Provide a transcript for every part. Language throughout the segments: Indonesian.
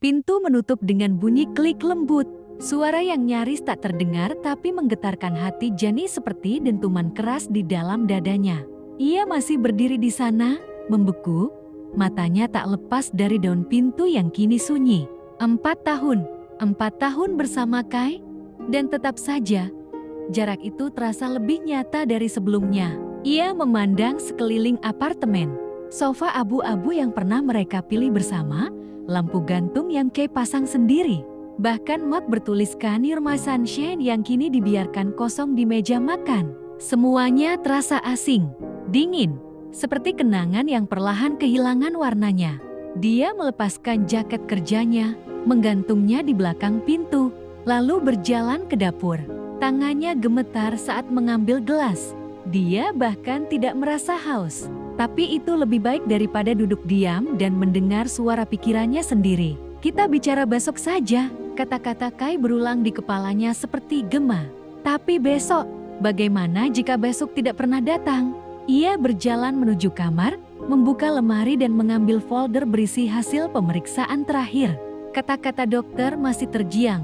Pintu menutup dengan bunyi klik lembut. Suara yang nyaris tak terdengar tapi menggetarkan hati Jani seperti dentuman keras di dalam dadanya. Ia masih berdiri di sana, membeku, matanya tak lepas dari daun pintu yang kini sunyi. 4 tahun bersama Kai, dan tetap saja, jarak itu terasa lebih nyata dari sebelumnya. Ia memandang sekeliling apartemen, sofa abu-abu yang pernah mereka pilih bersama, lampu gantung yang Kai pasang sendiri. Bahkan mug bertuliskan Irma Sunshine yang kini dibiarkan kosong di meja makan. Semuanya terasa asing, dingin, seperti kenangan yang perlahan kehilangan warnanya. Dia melepaskan jaket kerjanya, menggantungnya di belakang pintu, lalu berjalan ke dapur. Tangannya gemetar saat mengambil gelas. Dia bahkan tidak merasa haus. Tapi itu lebih baik daripada duduk diam dan mendengar suara pikirannya sendiri. Kita bicara besok saja, kata-kata Kai berulang di kepalanya seperti gema. Tapi besok, bagaimana jika besok tidak pernah datang? Ia berjalan menuju kamar, membuka lemari dan mengambil folder berisi hasil pemeriksaan terakhir. Kata-kata dokter masih terjiang.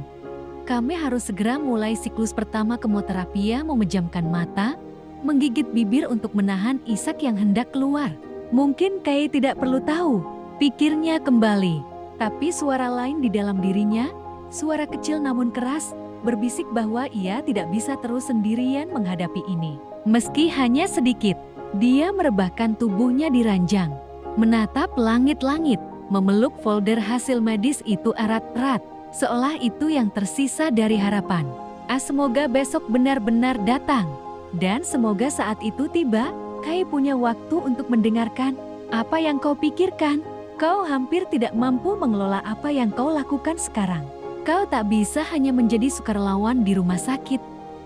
Kami harus segera mulai siklus pertama kemoterapi. Memejamkan mata, menggigit bibir untuk menahan isak yang hendak keluar. Mungkin Kai tidak perlu tahu, pikirnya kembali. Tapi suara lain di dalam dirinya, suara kecil namun keras, berbisik bahwa ia tidak bisa terus sendirian menghadapi ini. Meski hanya sedikit, dia merebahkan tubuhnya di ranjang, menatap langit-langit, memeluk folder hasil medis itu erat-erat, seolah itu yang tersisa dari harapan. Semoga besok benar-benar datang. Dan semoga saat itu tiba, Kai punya waktu untuk mendengarkan apa yang kau pikirkan. Kau hampir tidak mampu mengelola apa yang kau lakukan sekarang. Kau tak bisa hanya menjadi sukarelawan di rumah sakit,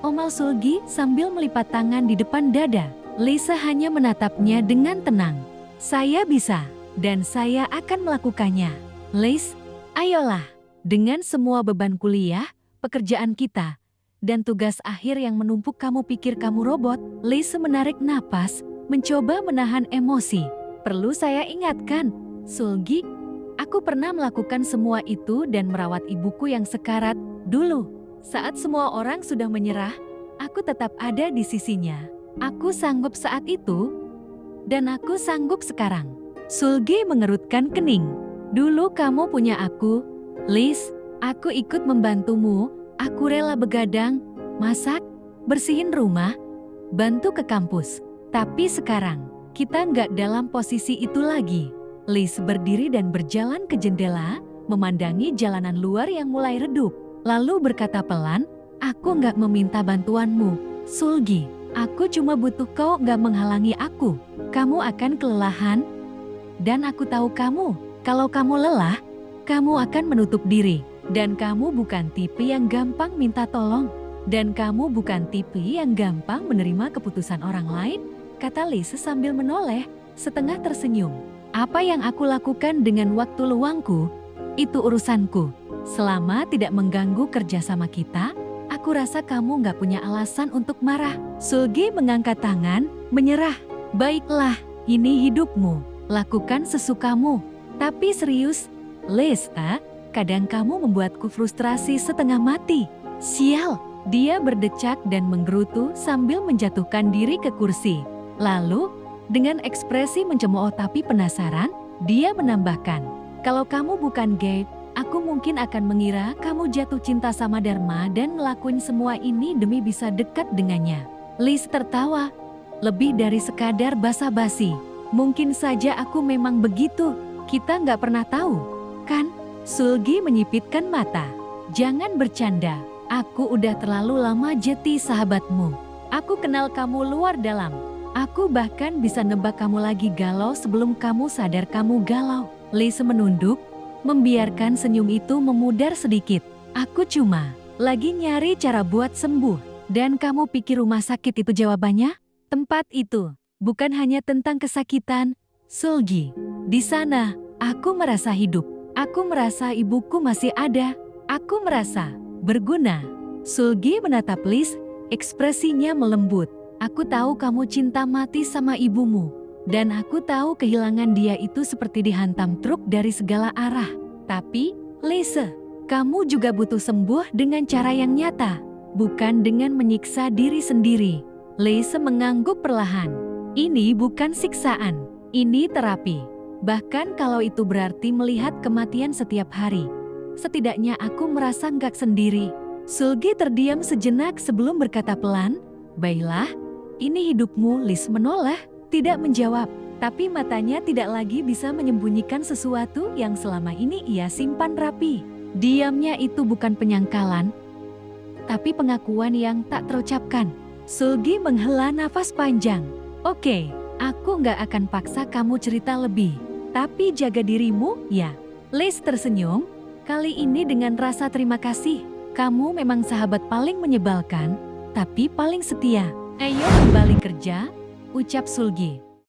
omal Sulgi sambil melipat tangan di depan dada. Lisa hanya menatapnya dengan tenang. Saya bisa, dan saya akan melakukannya. Liz, ayolah. Dengan semua beban kuliah, pekerjaan kita, dan tugas akhir yang menumpuk kamu pikir kamu robot. Lisa menarik napas, mencoba menahan emosi. Perlu saya ingatkan, Sulgi, aku pernah melakukan semua itu dan merawat ibuku yang sekarat dulu. Saat semua orang sudah menyerah, aku tetap ada di sisinya. Aku sanggup saat itu, dan aku sanggup sekarang. Sulgi mengerutkan kening. Dulu kamu punya aku, Liz, aku ikut membantumu, aku rela begadang, masak, bersihin rumah, bantu ke kampus. Tapi sekarang, kita nggak dalam posisi itu lagi. Liz berdiri dan berjalan ke jendela, memandangi jalanan luar yang mulai redup. Lalu berkata pelan, aku nggak meminta bantuanmu, Sulgi. Aku cuma butuh kau nggak menghalangi aku. Kamu akan kelelahan, dan aku tahu kamu. Kalau kamu lelah, kamu akan menutup diri. Dan kamu bukan tipe yang gampang minta tolong. Dan kamu bukan tipe yang gampang menerima keputusan orang lain, kata Liz sambil menoleh, setengah tersenyum. Apa yang aku lakukan dengan waktu luangku, itu urusanku. Selama tidak mengganggu kerjasama kita, aku rasa kamu nggak punya alasan untuk marah. Sulgi mengangkat tangan, menyerah. Baiklah, ini hidupmu. Lakukan sesukamu. Tapi serius, Liz, kadang kamu membuatku frustrasi setengah mati. Sial, dia berdecak dan menggerutu sambil menjatuhkan diri ke kursi. Lalu, dengan ekspresi mencemooh tapi penasaran, dia menambahkan, kalau kamu bukan gay, aku mungkin akan mengira kamu jatuh cinta sama Dharma dan ngelakuin semua ini demi bisa dekat dengannya. Liz tertawa, lebih dari sekadar basa-basi. Mungkin saja aku memang begitu, kita nggak pernah tahu, kan? Sulgi menyipitkan mata. Jangan bercanda, aku udah terlalu lama jadi sahabatmu. Aku kenal kamu luar dalam. Aku bahkan bisa nebak kamu lagi galau sebelum kamu sadar kamu galau. Liz menunduk, membiarkan senyum itu memudar sedikit. Aku cuma lagi nyari cara buat sembuh. Dan kamu pikir rumah sakit itu jawabannya? Tempat itu bukan hanya tentang kesakitan, Sulgi. Di sana, aku merasa hidup. Aku merasa ibuku masih ada. Aku merasa berguna. Sulgi menatap Liz, ekspresinya melembut. Aku tahu kamu cinta mati sama ibumu. Dan aku tahu kehilangan dia itu seperti dihantam truk dari segala arah. Tapi, Lise, kamu juga butuh sembuh dengan cara yang nyata, bukan dengan menyiksa diri sendiri. Lise mengangguk perlahan. Ini bukan siksaan, ini terapi. Bahkan kalau itu berarti melihat kematian setiap hari. Setidaknya aku merasa nggak sendiri. Sulgi terdiam sejenak sebelum berkata pelan, "Baiklah, ini hidupmu." Lis menoleh, tidak menjawab. Tapi matanya tidak lagi bisa menyembunyikan sesuatu yang selama ini ia simpan rapi. Diamnya itu bukan penyangkalan, tapi pengakuan yang tak terucapkan. Sulgi menghela nafas panjang. "Oke, aku nggak akan paksa kamu cerita lebih. Tapi jaga dirimu, ya." Lis tersenyum, kali ini dengan rasa terima kasih. "Kamu memang sahabat paling menyebalkan, tapi paling setia. Ayo kembali kerja," ucap Sulgi.